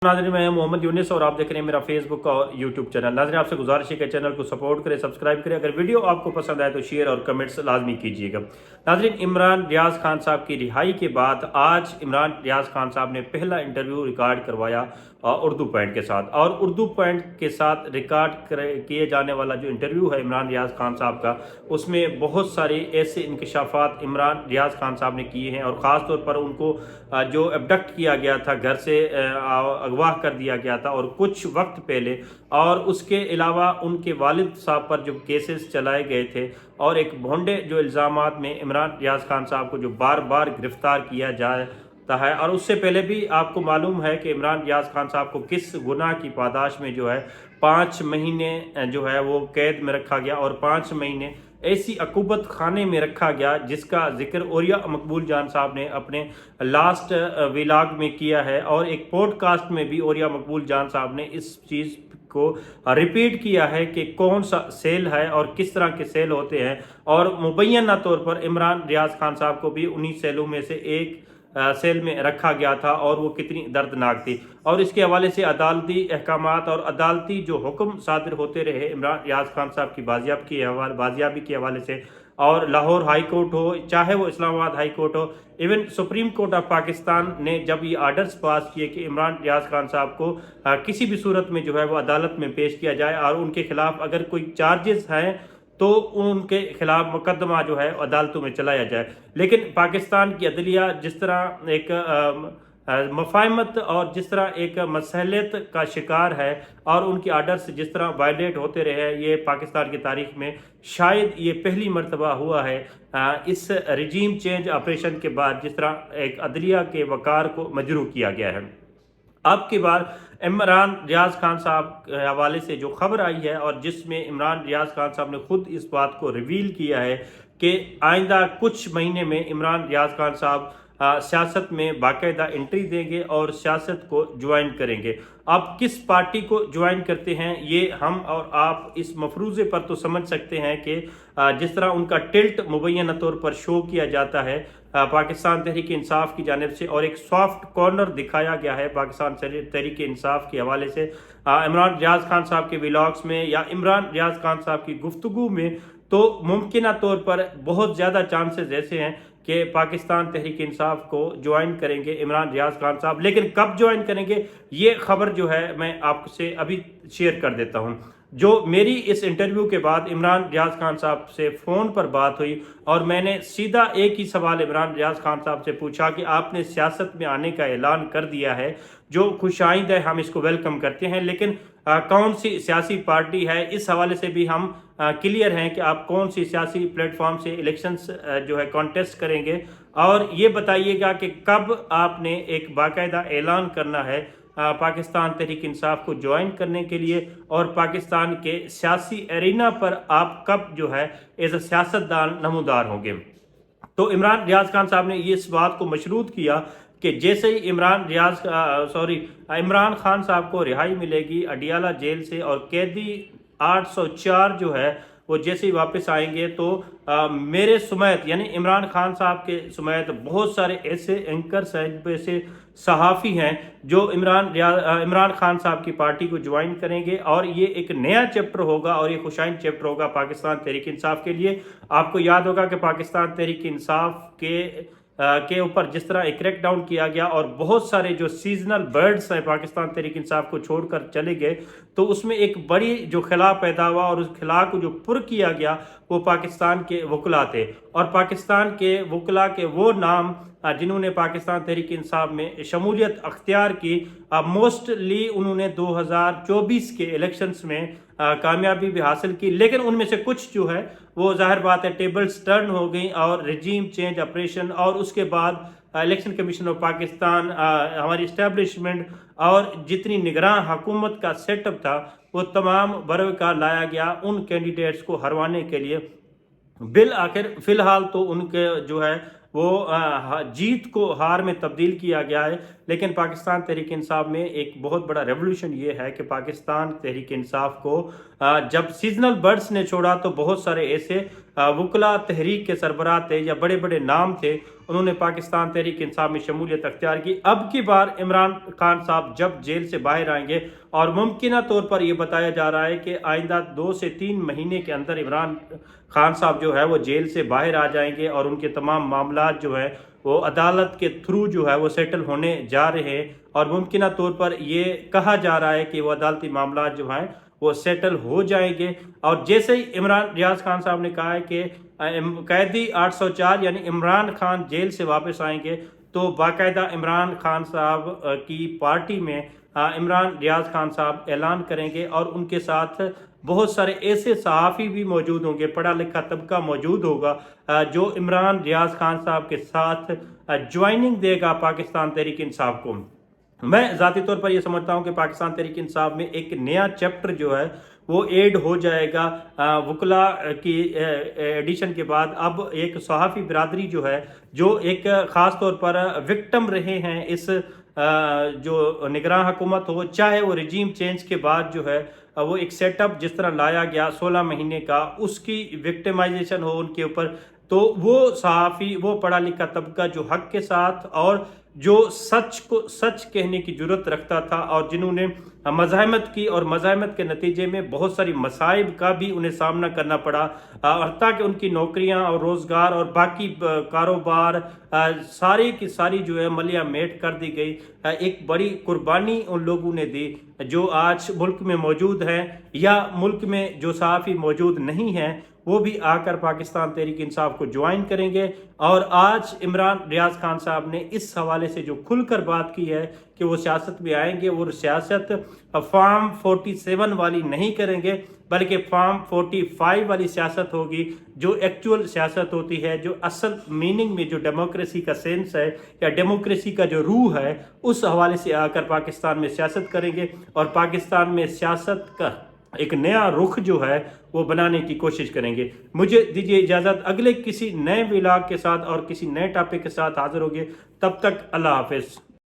नाज़रीन, मैं मोहम्मद यूनिस और आप देख रहे हैं मेरा फेसबुक और यूट्यूब चैनल। नाज़रीन, आपसे गुजारिश है कि चैनल को सपोर्ट करें, सब्सक्राइब करें। अगर वीडियो आपको पसंद आए तो शेयर और कमेंट्स लाजमी कीजिएगा। नाज़रीन, इमरान रियाज खान साहब की रिहाई के बाद आज इमरान रियाज खान साहब ने पहला इंटरव्यू रिकॉर्ड करवाया उर्दू पॉइंट के साथ। और उर्दू पॉइंट के साथ रिकॉर्ड किए जाने वाला जो इंटरव्यू है इमरान रियाज खान साहब का, उसमें बहुत सारे ऐसे इंकशाफात इमरान रियाज खान साहब ने किए हैं। और ख़ास तौर पर उनको जो एबडक्ट किया गया था, घर से अगवा कर दिया गया था और कुछ वक्त पहले, और उसके अलावा उनके वालिद साहब पर जो केसेस चलाए गए थे और एक भोंडे जो इल्ज़ामात में इमरान रियाज खान साहब को जो बार बार गिरफ्तार किया जाता है। और उससे पहले भी आपको मालूम है कि इमरान रियाज खान साहब को किस गुनाह की पादाश में जो है 5 महीने जो है वो कैद में रखा गया और 5 महीने ऐसी अकूबत खाने में रखा गया जिसका जिक्र ओरिया मकबूल जान साहब ने अपने लास्ट व्लॉग में किया है। और एक पॉडकास्ट में भी ओरिया मकबूल जान साहब ने इस चीज़ को रिपीट किया है कि कौन सा सेल है और किस तरह के सेल होते हैं। और मुबैना तौर पर इमरान रियाज खान साहब को भी उन्हीं सेलों में से एक सेल में रखा गया था और वो कितनी दर्दनाक थी। और इसके हवाले से अदालती अहकामात और अदालती जो हुक्म सादिर होते रहे इमरान रियाज खान साहब की बाजियाबी के हवाले से, और लाहौर हाई कोर्ट हो चाहे वो इस्लामाबाद हाई कोर्ट हो, even supreme court of Pakistan ने जब ये आर्डर्स पास किए कि इमरान रियाज खान साहब को किसी भी सूरत में जो है वो अदालत में पेश किया जाए और उनके खिलाफ अगर कोई चार्जेस हैं तो उनके खिलाफ मुकदमा जो है अदालतों में चलाया जाए। लेकिन पाकिस्तान की अदलिया जिस तरह एक मफाहमत और जिस तरह एक मसलियत का शिकार है और उनके आर्डर्स जिस तरह वायलेट होते रहे हैं, ये पाकिस्तान की तारीख में शायद ये पहली मरतबा हुआ है इस रिजीम चेंज ऑपरेशन के बाद, जिस तरह एक अदलिया के वकार को मजरू किया गया है। अब की बार इमरान रियाज खान साहब के हवाले से जो खबर आई है और जिसमें इमरान रियाज खान साहब ने खुद इस बात को रिवील किया है कि आइंदा कुछ महीने में इमरान रियाज खान साहब सियासत में बाकायदा एंट्री देंगे और सियासत को ज्वाइन करेंगे। अब किस पार्टी को ज्वाइन करते हैं ये हम और आप इस मफरूज़े पर तो समझ सकते हैं कि जिस तरह उनका टिल्ट मुबैना तौर पर शो किया जाता है पाकिस्तान तहरीक इंसाफ की जानिब से, और एक सॉफ्ट कॉर्नर दिखाया गया है पाकिस्तान तहरीक इंसाफ के हवाले से इमरान रियाज खान साहब के व्लॉग्स में या इमरान रियाज खान साहब की गुफ्तगू में, तो मुमकिन तौर पर बहुत ज़्यादा चांसेस ऐसे हैं कि पाकिस्तान तहरीक इंसाफ को ज्वाइन करेंगे इमरान रियाज खान साहब। लेकिन कब ज्वाइन करेंगे ये खबर जो है मैं आपसे अभी शेयर कर देता हूं। जो मेरी इस इंटरव्यू के बाद इमरान रियाज खान साहब से फ़ोन पर बात हुई और मैंने सीधा एक ही सवाल इमरान रियाज खान साहब से पूछा कि आपने सियासत में आने का ऐलान कर दिया है, जो खुशाइंद है, हम इसको वेलकम करते हैं, लेकिन कौन सी सियासी पार्टी है, इस हवाले से भी हम क्लियर हैं कि आप कौन सी सियासी प्लेटफॉर्म से इलेक्शंस जो है कॉन्टेस्ट करेंगे, और ये बताइएगा कि कब आपने एक बाकायदा ऐलान करना है पाकिस्तान तहरीक इंसाफ को ज्वाइन करने के लिए, और पाकिस्तान के सियासी एरिना पर आप कब जो है एज अ सियासतदान नमूदार होंगे। तो इमरान रियाज खान साहब ने इस बात को मशरूत किया कि जैसे ही इमरान खान साहब को रिहाई मिलेगी अडियाला जेल से और कैदी 804 जो है वो जैसे ही वापस आएंगे तो मेरे सुमेत यानी इमरान खान साहब के सुमेत बहुत सारे ऐसे एंकर्स हैं, ऐसे सहाफ़ी हैं जो इमरान खान साहब की पार्टी को ज्वाइन करेंगे, और ये एक नया चैप्टर होगा और ये खुशाइन चैप्टर होगा पाकिस्तान तहरीक इंसाफ के लिए। आपको याद होगा कि पाकिस्तान तहरीक इंसाफ के ऊपर जिस तरह एक क्रैक डाउन किया गया और बहुत सारे जो सीजनल बर्ड्स हैं पाकिस्तान तहरीक इंसाफ को छोड़कर चले गए, तो उसमें एक बड़ी जो खिला पैदा हुआ और उस खिला को जो पुर किया गया वो पाकिस्तान के वकला थे। और पाकिस्तान के वकला के वो नाम जिन्होंने पाकिस्तान तहरीक इंसाफ में शमूलियत अख्तियार की, मोस्टली उन्होंने 2024 के इलेक्शंस में कामयाबी भी हासिल की, लेकिन उनमें से कुछ जो है वो जाहिर बात है टेबल्स टर्न हो गई और रिजीम चेंज ऑपरेशन और उसके बाद इलेक्शन कमीशन ऑफ पाकिस्तान, हमारी इस्टेब्लिशमेंट और जितनी निगरान हुकूमत का सेटअप था वो तमाम बरवकार लाया गया उन कैंडिडेट्स को हरवाने के लिए। बिल आखिर फ़िलहाल तो उनके जो है वो जीत को हार में तब्दील किया गया है, لیکن پاکستان تحریک انصاف میں ایک بہت بڑا ریولوشن یہ ہے کہ پاکستان تحریک انصاف کو جب سیزنل برڈز نے چھوڑا تو بہت سارے ایسے وکلا تحریک کے سربراہ تھے یا بڑے بڑے نام تھے، انہوں نے پاکستان تحریک انصاف میں شمولیت اختیار کی۔ اب کی بار عمران خان صاحب جب جیل سے باہر آئیں گے، اور ممکنہ طور پر یہ بتایا جا رہا ہے کہ آئندہ 2 سے 3 مہینے کے اندر عمران خان صاحب جو ہے وہ جیل سے باہر آ جائیں گے، اور ان کے تمام معاملات جو ہے وہ عدالت کے تھرو جو ہے وہ سیٹل ہونے جا رہے ہیں، اور ممکنہ طور پر یہ کہا جا رہا ہے کہ وہ عدالتی معاملات جو ہیں وہ سیٹل ہو جائیں گے۔ اور جیسے ہی عمران ریاض خان صاحب نے کہا ہے کہ قیدی 804 یعنی عمران خان جیل سے واپس آئیں گے، تو باقاعدہ عمران خان صاحب کی پارٹی میں عمران ریاض خان صاحب اعلان کریں گے، اور ان کے ساتھ بہت سارے ایسے صحافی بھی موجود ہوں گے، پڑھا لکھا طبقہ موجود ہوگا جو عمران ریاض خان صاحب کے ساتھ جوائننگ دے گا پاکستان تحریک انصاف کو۔ میں ذاتی طور پر یہ سمجھتا ہوں کہ پاکستان تحریک انصاف میں ایک نیا چیپٹر جو ہے وہ ایڈ ہو جائے گا وکلا کی ایڈیشن کے بعد۔ اب ایک صحافی برادری جو ہے، جو ایک خاص طور پر وکٹم رہے ہیں اس جو نگراں حکومت ہو، چاہے وہ رجیم چینج کے بعد جو ہے وہ ایک سیٹ اپ جس طرح لایا گیا 16 مہینے کا، اس کی وکٹمائزیشن ہو ان کے اوپر، تو وہ صحافی، وہ پڑھا لکھا طبقہ جو حق کے ساتھ اور جو سچ کہنے کی جرت رکھتا تھا، اور جنہوں نے مزاحمت کی، اور مزاحمت کے نتیجے میں بہت ساری مصائب کا بھی انہیں سامنا کرنا پڑا، حتیٰ کہ ان کی نوکریاں اور روزگار اور باقی کاروبار ساری کی ساری جو ہے ملیہ میٹ کر دی گئی۔ ایک بڑی قربانی ان لوگوں نے دی جو آج ملک میں موجود ہیں، یا ملک میں جو صحافی موجود نہیں ہیں وہ بھی آ کر پاکستان تحریک انصاف کو جوائن کریں گے۔ اور آج عمران ریاض خان صاحب نے اس حوالے سے جو کھل کر بات کی ہے کہ وہ سیاست میں آئیں گے، وہ سیاست فارم 47 والی نہیں کریں گے، بلکہ فارم 45 والی سیاست ہوگی، جو ایکچول سیاست ہوتی ہے، جو اصل میننگ میں جو ڈیموکریسی کا سینس ہے یا ڈیموکریسی کا جو روح ہے، اس حوالے سے آ کر پاکستان میں سیاست کریں گے، اور پاکستان میں سیاست کا ایک نیا رخ جو ہے وہ بنانے کی کوشش کریں گے۔ مجھے دیجیے اجازت، اگلے کسی نئے ولاگ کے ساتھ اور کسی نئے ٹاپک کے ساتھ حاضر ہوگے، تب تک اللہ حافظ۔